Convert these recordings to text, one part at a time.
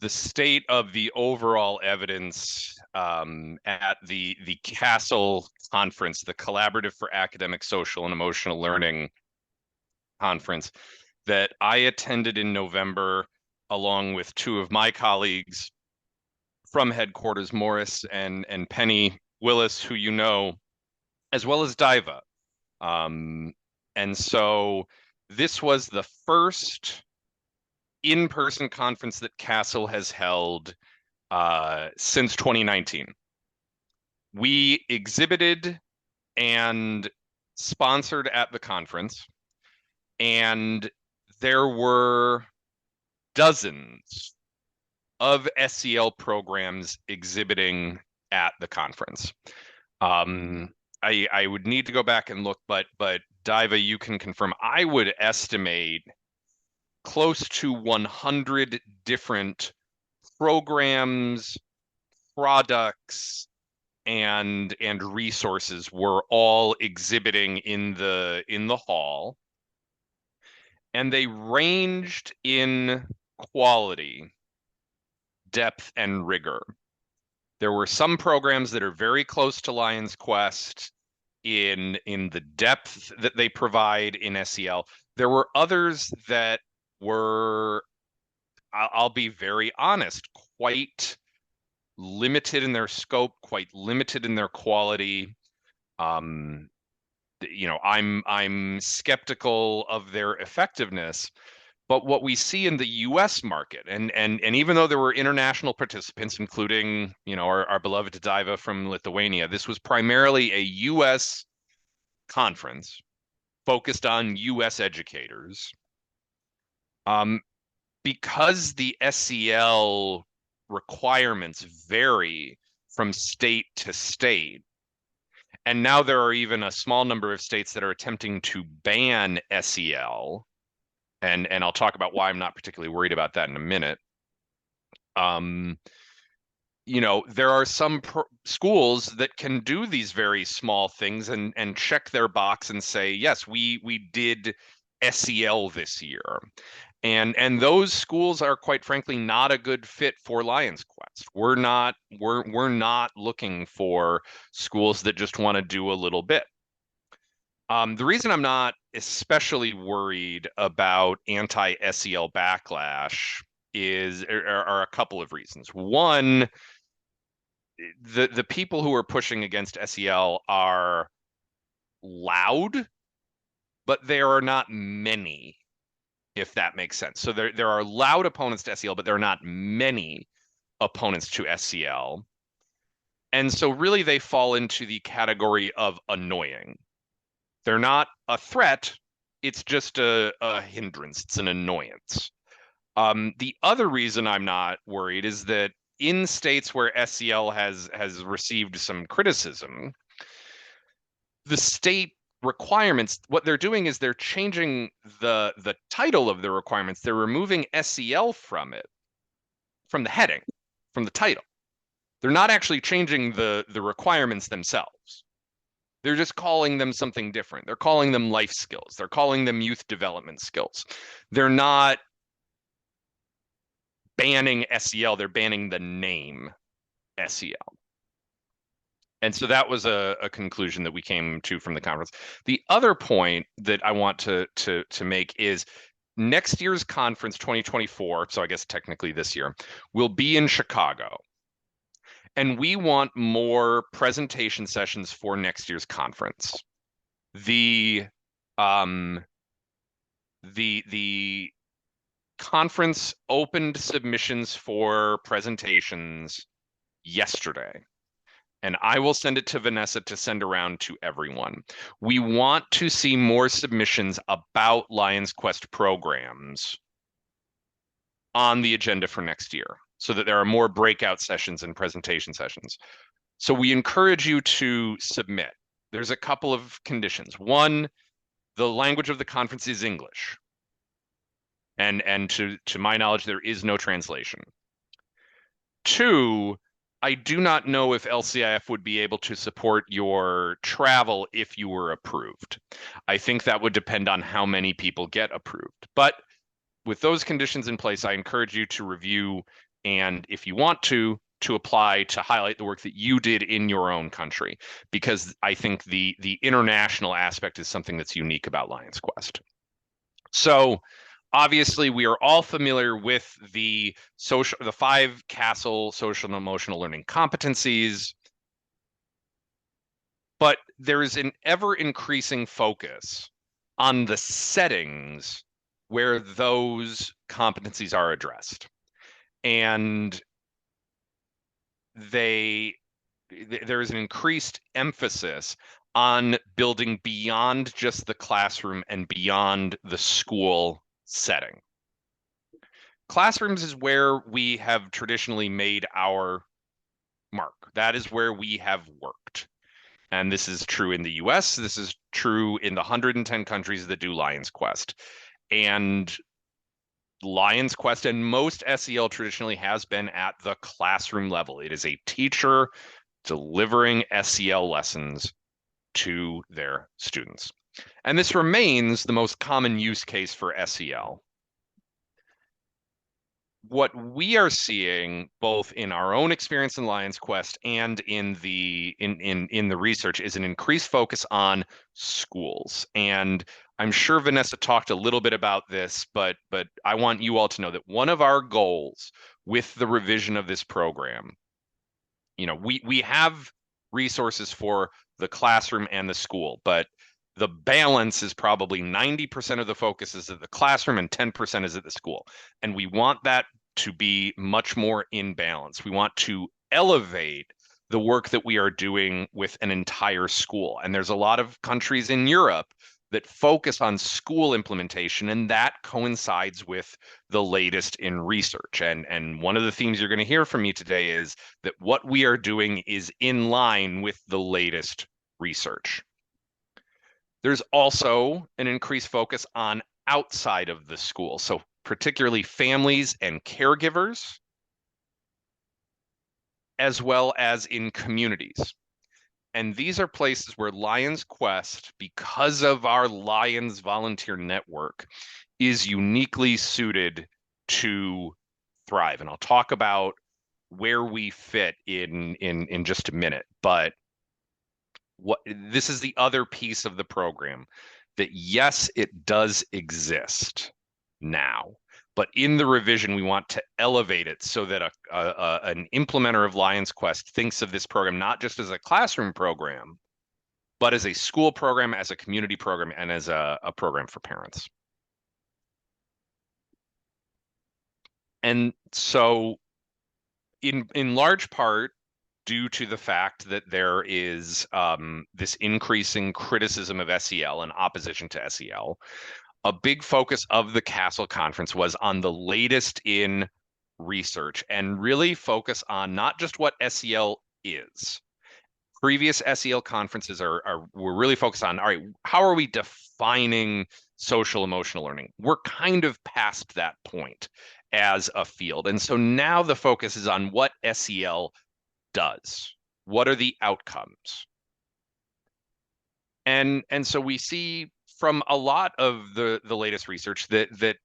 the state of the overall evidence at the CASEL conference, the Collaborative for Academic, Social, and Emotional Learning conference that I attended in November, along with two of my colleagues from headquarters, Morris and Penny Willis, who you know, as well as Diva. And so this was the first in-person conference that CASEL has held since 2019. We exhibited and sponsored at the conference, and there were dozens of SEL programs exhibiting at the conference. I would need to go back and look, but Diva, you can confirm. I would estimate close to 100 different programs, products, and resources were all exhibiting in the hall, and they ranged in quality, depth, and rigor. There were some programs that are very close to Lion's Quest in the depth that they provide in SEL. There were others that were, I'll be very honest, quite limited in their scope, quite limited in their quality. I'm skeptical of their effectiveness. But what we see in the U.S. market, and even though there were international participants, including our beloved Diva from Lithuania, this was primarily a U.S. conference focused on U.S. educators. Because the SEL requirements vary from state to state, and now there are even a small number of states that are attempting to ban SEL. And I'll talk about why I'm not particularly worried about that in a minute. There are some schools that can do these very small things and check their box and say, yes, we did SEL this year. And those schools are, quite frankly, not a good fit for Lion's Quest. We're not looking for schools that just want to do a little bit. The reason I'm not especially worried about anti-SEL backlash are a couple of reasons. One, the people who are pushing against SEL are loud, but there are not many, if that makes sense. So there are loud opponents to SEL, but there are not many opponents to SEL. And so really they fall into the category of annoying. They're not a threat, it's just a hindrance, it's an annoyance. The other reason I'm not worried is that in states where SEL has received some criticism, the state requirements, what they're doing is they're changing the title of the requirements. They're removing SEL from it, from the heading, from the title. They're not actually changing the requirements themselves. They're just calling them something different. They're calling them life skills. They're calling them youth development skills. They're not banning SEL. They're banning the name SEL. And so that was a conclusion that we came to from the conference. The other point that I want to make is next year's conference, 2024, so I guess technically this year, will be in Chicago. And we want more presentation sessions for next year's conference. The conference opened submissions for presentations yesterday, and I will send it to Vanessa to send around to everyone. We want to see more submissions about Lion's Quest programs on the agenda for next year, so that there are more breakout sessions and presentation sessions. So we encourage you to submit. There's a couple of conditions. One, the language of the conference is English. And to my knowledge, there is no translation. Two, I do not know if LCIF would be able to support your travel if you were approved. I think that would depend on how many people get approved. But with those conditions in place, I encourage you to review and if you want to apply to highlight the work that you did in your own country, because I think the international aspect is something that's unique about Lions Quest. So obviously we are all familiar with the 5 CASEL social and emotional learning competencies, but there is an ever increasing focus on the settings where those competencies are addressed. And there is an increased emphasis on building beyond just the classroom and beyond the school setting. Classrooms is where we have traditionally made our mark. That is where we have worked. And this is true in the US. This is true in the 110 countries that do Lions Quest. And Lions Quest and most SEL traditionally has been at the classroom level. It is a teacher delivering SEL lessons to their students. And this remains the most common use case for SEL. What we are seeing both in our own experience in Lions Quest and in the research is an increased focus on schools. And I'm sure Vanessa talked a little bit about this, but I want you all to know that one of our goals with the revision of this program, we have resources for the classroom and the school, but the balance is probably 90% of the focus is at the classroom and 10% is at the school. And we want that to be much more in balance. We want to elevate the work that we are doing with an entire school. And there's a lot of countries in Europe that focus on school implementation, and that coincides with the latest in research. And one of the themes you're going to hear from me today is that what we are doing is in line with the latest research. There's also an increased focus on outside of the school, so particularly families and caregivers, as well as in communities. And these are places where Lions Quest, because of our Lions volunteer network, is uniquely suited to thrive. And I'll talk about where we fit in just a minute. But this is the other piece of the program, that yes, it does exist now, but in the revision, we want to elevate it so that an implementer of Lions Quest thinks of this program not just as a classroom program, but as a school program, as a community program, and as a program for parents. And so in large part, due to the fact that there is this increasing criticism of SEL and opposition to SEL, a big focus of the CASEL conference was on the latest in research and really focus on not just what SEL is. Previous SEL conferences were really focused on, all right, how are we defining social emotional learning? We're kind of past that point as a field. And so now the focus is on what SEL does. What are the outcomes? And so we see from a lot of the latest research that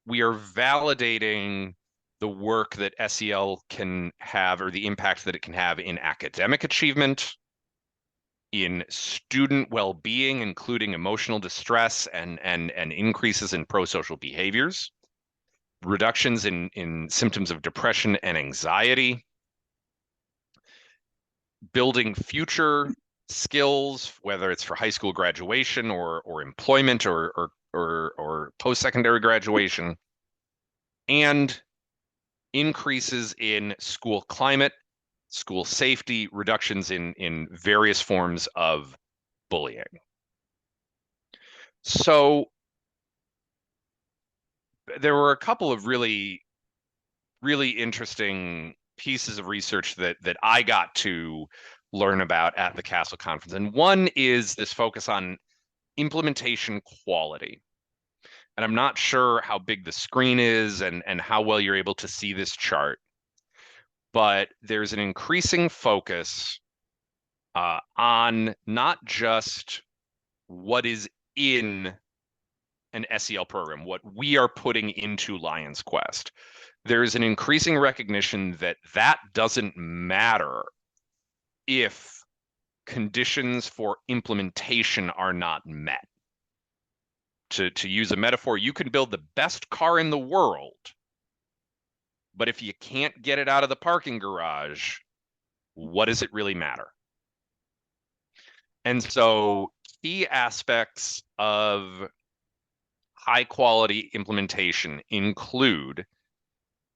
we are validating the work that SEL can have, or the impact that it can have in academic achievement, in student well-being, including emotional distress and increases in pro-social behaviors, reductions in symptoms of depression and anxiety, building future skills, whether it's for high school graduation or employment or post-secondary graduation, and increases in school climate, school safety, reductions in various forms of bullying. So there were a couple of really interesting pieces of research that I got to learn about at the CASEL conference. And one is this focus on implementation quality. And I'm not sure how big the screen is and how well you're able to see this chart, but there's an increasing focus on not just what is in an SEL program, what we are putting into Lions Quest. there's an increasing recognition that that doesn't matter if conditions for implementation are not met. To use a metaphor, you can build the best car in the world, but if you can't get it out of the parking garage, what does it really matter? And so key aspects of high quality implementation include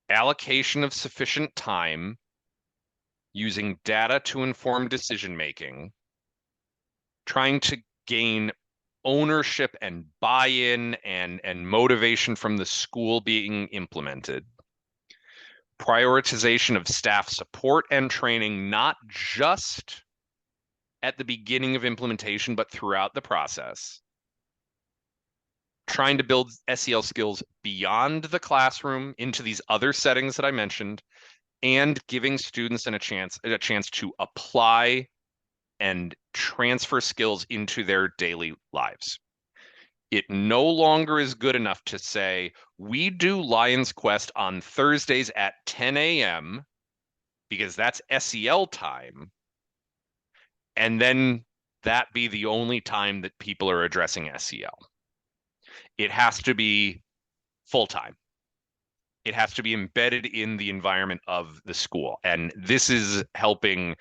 allocation of sufficient time, using data to inform decision making, trying to gain ownership and buy-in and motivation from the school being implemented, prioritization of staff support and training, not just at the beginning of implementation, but throughout the process, trying to build SEL skills beyond the classroom into these other settings that I mentioned, and giving students a chance to apply and transfer skills into their daily lives. It no longer is good enough to say, we do Lions Quest on Thursdays at 10 a.m. because that's SEL time, and then that be the only time that people are addressing SEL. It has to be full-time. It has to be embedded in the environment of the school. And this is helping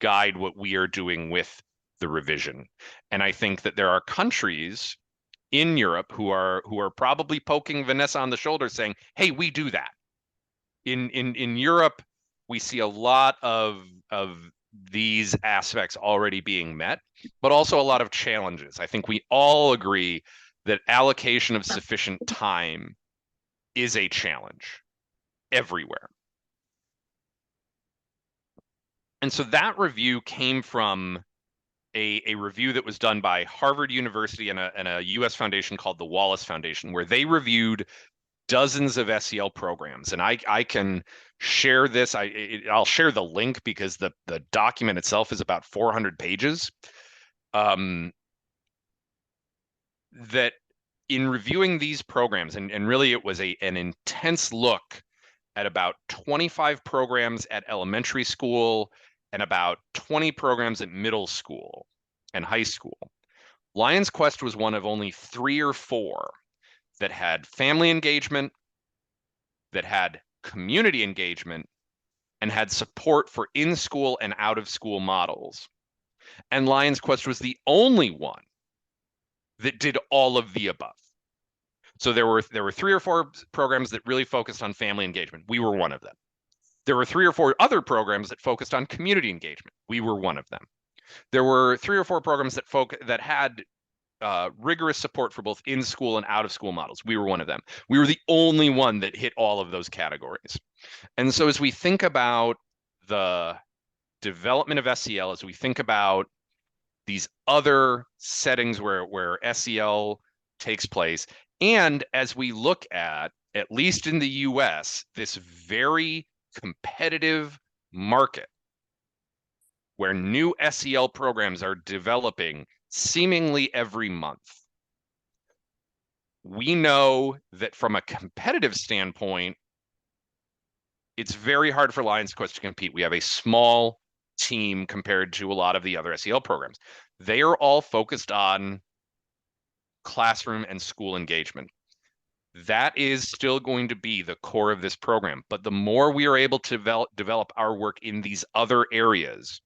guide what we are doing with the revision. And I think that there are countries in Europe who are probably poking Vanessa on the shoulder saying, hey, we do that. In Europe, we see a lot of these aspects already being met, but also a lot of challenges. I think we all agree that allocation of sufficient time is a challenge everywhere. And so that review came from a review that was done by Harvard University and a US foundation called the Wallace Foundation, where they reviewed dozens of SEL programs. And I can share this. I'll share the link because the document itself is about 400 pages. That in reviewing these programs, and really it was an intense look at about 25 programs at elementary school and about 20 programs at middle school and high school. Lions Quest was one of only 3 or 4 that had family engagement, that had community engagement, and had support for in-school and out-of-school models. And Lions Quest was the only one that did all of the above. So there were 3 or 4 programs that really focused on family engagement. We were one of them. There were 3 or 4 other programs that focused on community engagement. We were one of them. There were 3 or 4 programs that had rigorous support for both in-school and out-of-school models. We were one of them. We were the only one that hit all of those categories. And so as we think about the development of SEL, as we think about these other settings where SEL takes place, and as we look at least in the US, this very competitive market where new SEL programs are developing seemingly every month, we know that from a competitive standpoint, it's very hard for Lions Quest to compete. We have a small team compared to a lot of the other SEL programs. They are all focused on classroom and school engagement. That is still going to be the core of this program. But the more we are able to develop our work in these other areas,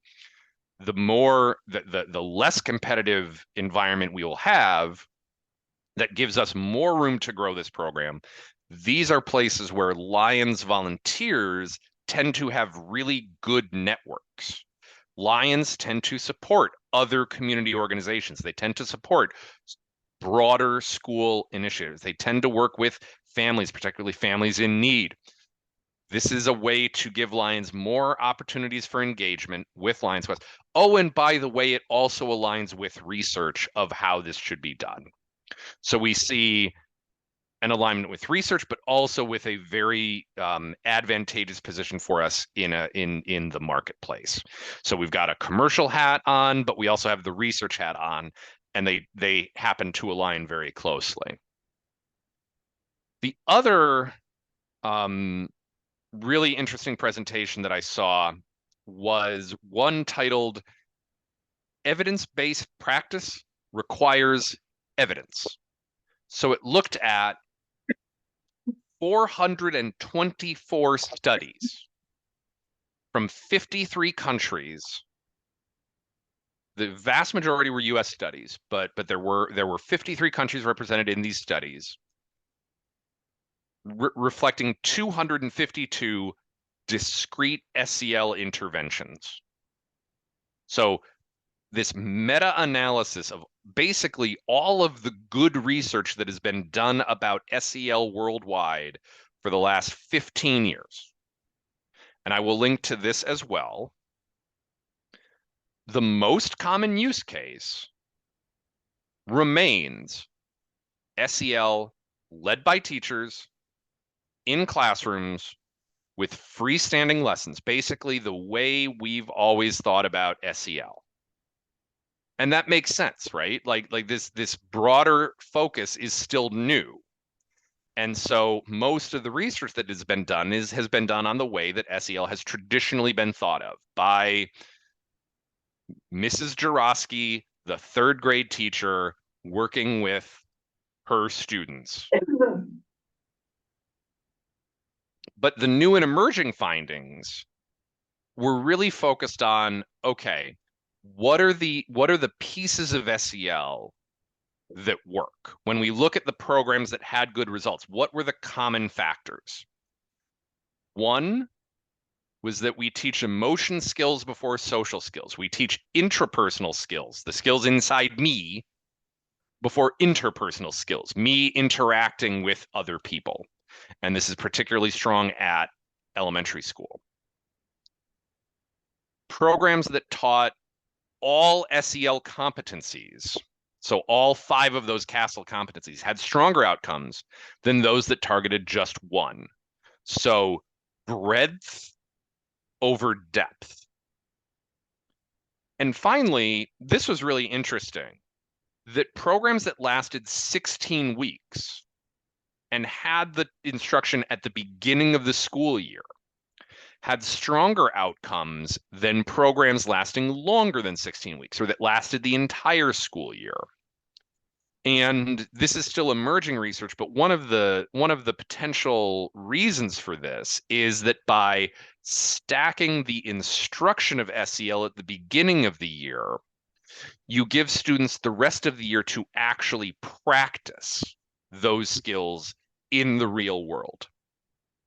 the more the less competitive environment we will have that gives us more room to grow this program. These are places where Lions volunteers tend to have really good networks. Lions tend to support other community organizations. They tend to support broader school initiatives. They tend to work with families, particularly families in need. This is a way to give Lions more opportunities for engagement with Lions Quest. Oh, and by the way, it also aligns with research of how this should be done. So we see an alignment with research, but also with a very advantageous position for us in the marketplace. So we've got a commercial hat on, but we also have the research hat on, and they happen to align very closely. The other really interesting presentation that I saw was one titled Evidence-Based Practice Requires Evidence. So it looked at 424 studies from 53 countries. The vast majority were US studies, but there were 53 countries represented in these studies, reflecting 252 discrete SEL interventions. So this meta-analysis of basically all of the good research that has been done about SEL worldwide for the last 15 years. And I will link to this as well. The most common use case remains SEL led by teachers in classrooms with freestanding lessons, basically the way we've always thought about SEL. And that makes sense, right? Like this broader focus is still new. And so most of the research that has been done has been done on the way that SEL has traditionally been thought of by Mrs. Jarosky, the third grade teacher, working with her students. But the new and emerging findings were really focused on, okay, what are the pieces of SEL that work? When we look at the programs that had good results, what were the common factors? One was that we teach emotion skills before social skills. We teach intrapersonal skills, the skills inside me, before interpersonal skills, me interacting with other people. And this is particularly strong at elementary school. Programs that taught all SEL competencies, so all 5 of those CASEL competencies, had stronger outcomes than those that targeted just one. So breadth over depth. And finally, this was really interesting, that programs that lasted 16 weeks and had the instruction at the beginning of the school year had stronger outcomes than programs lasting longer than 16 weeks or that lasted the entire school year. And this is still emerging research, but one of the potential reasons for this is that by stacking the instruction of SEL at the beginning of the year, you give students the rest of the year to actually practice those skills in the real world.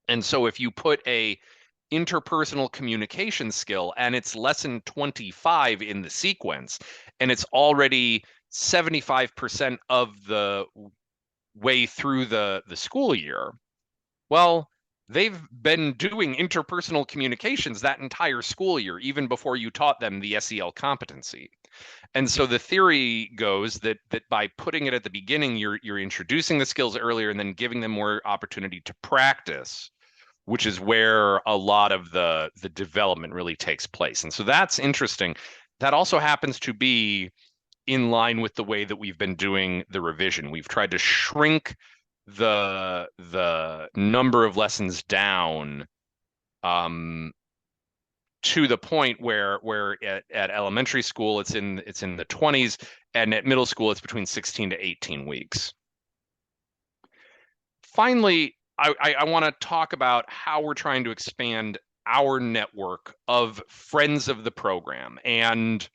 And so if you put a interpersonal communication skill and it's lesson 25 in the sequence and it's already 75% of the way through the school year, well, they've been doing interpersonal communications that entire school year, even before you taught them the SEL competency. And so the theory goes that by putting it at the beginning, you're introducing the skills earlier and then giving them more opportunity to practice, which is where a lot of the development really takes place. And so that's interesting. That also happens to be in line with the way that we've been doing the revision. We've tried to shrink the number of lessons down to the point where at elementary school it's in the 20s, and at middle school it's between 16 to 18 weeks. Finally, I want to talk about how we're trying to expand our network of friends of the program. And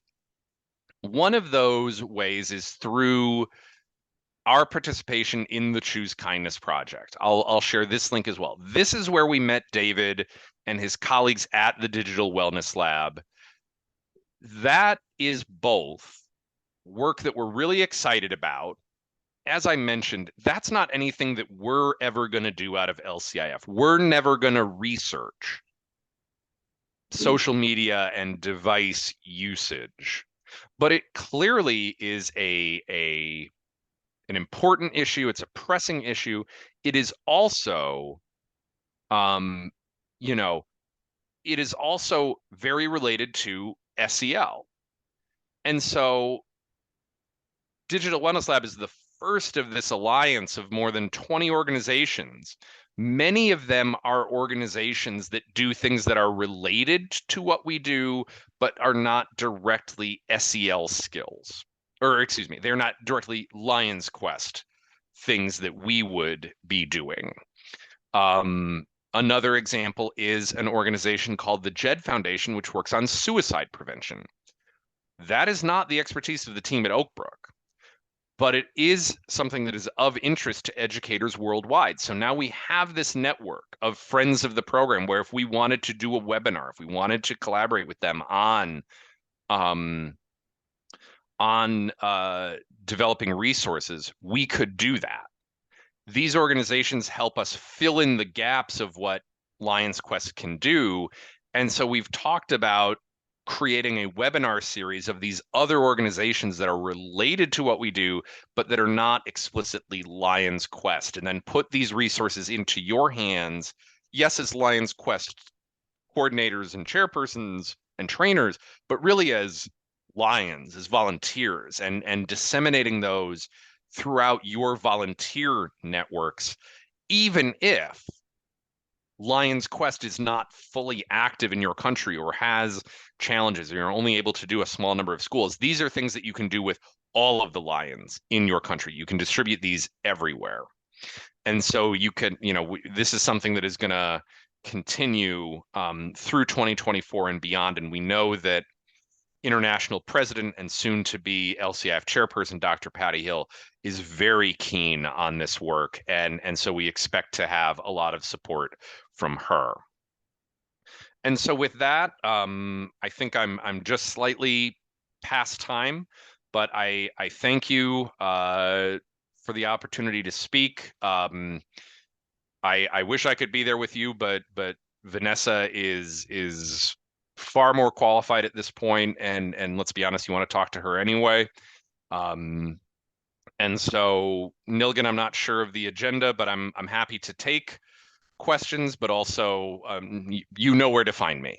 one of those ways is through our participation in the Choose Kindness Project. I'll share this link as well. This is where we met David and his colleagues at the Digital Wellness Lab. That is both work that we're really excited about. As I mentioned, that's not anything that we're ever going to do out of LCIF. We're never going to research social media and device usage, but it clearly is an important issue. It's a pressing issue. It is also, it is also very related to SEL. And so Digital Wellness Lab is the first of this alliance of more than 20 organizations Many of them are organizations that do things that are related to what we do, but are not directly SEL skills. Or excuse me, they're not directly Lion's Quest things that we would be doing. Another example is an organization called the JED Foundation, which works on suicide prevention. That is not the expertise of the team at Oak Brook, but it is something that is of interest to educators worldwide. So now we have this network of friends of the program where if we wanted to do a webinar, if we wanted to collaborate with them um, on developing resources, we could do that. These organizations help us fill in the gaps of what Lions Quest can do. And so we've talked about creating a webinar series of these other organizations that are related to what we do, but that are not explicitly Lions Quest, and then put these resources into your hands, yes, as Lions Quest coordinators and chairpersons and trainers, but really as Lions, as volunteers, and disseminating those throughout your volunteer networks, even if Lion's Quest is not fully active in your country or has challenges, or you're only able to do a small number of schools. These are things that you can do with all of the Lions in your country. You can distribute these everywhere. And so you can, this is something that is going to continue through 2024 and beyond. And we know that international president and soon to be LCIF chairperson, Dr. Patty Hill, is very keen on this work. And so we expect to have a lot of support from her. And so with that, I think I'm just slightly past time, but I thank you for the opportunity to speak. I wish I could be there with you, but Vanessa is far more qualified at this point, and let's be honest, you want to talk to her anyway. And so Nilgan, I'm not sure of the agenda, but I'm happy to take questions, but also you know where to find me.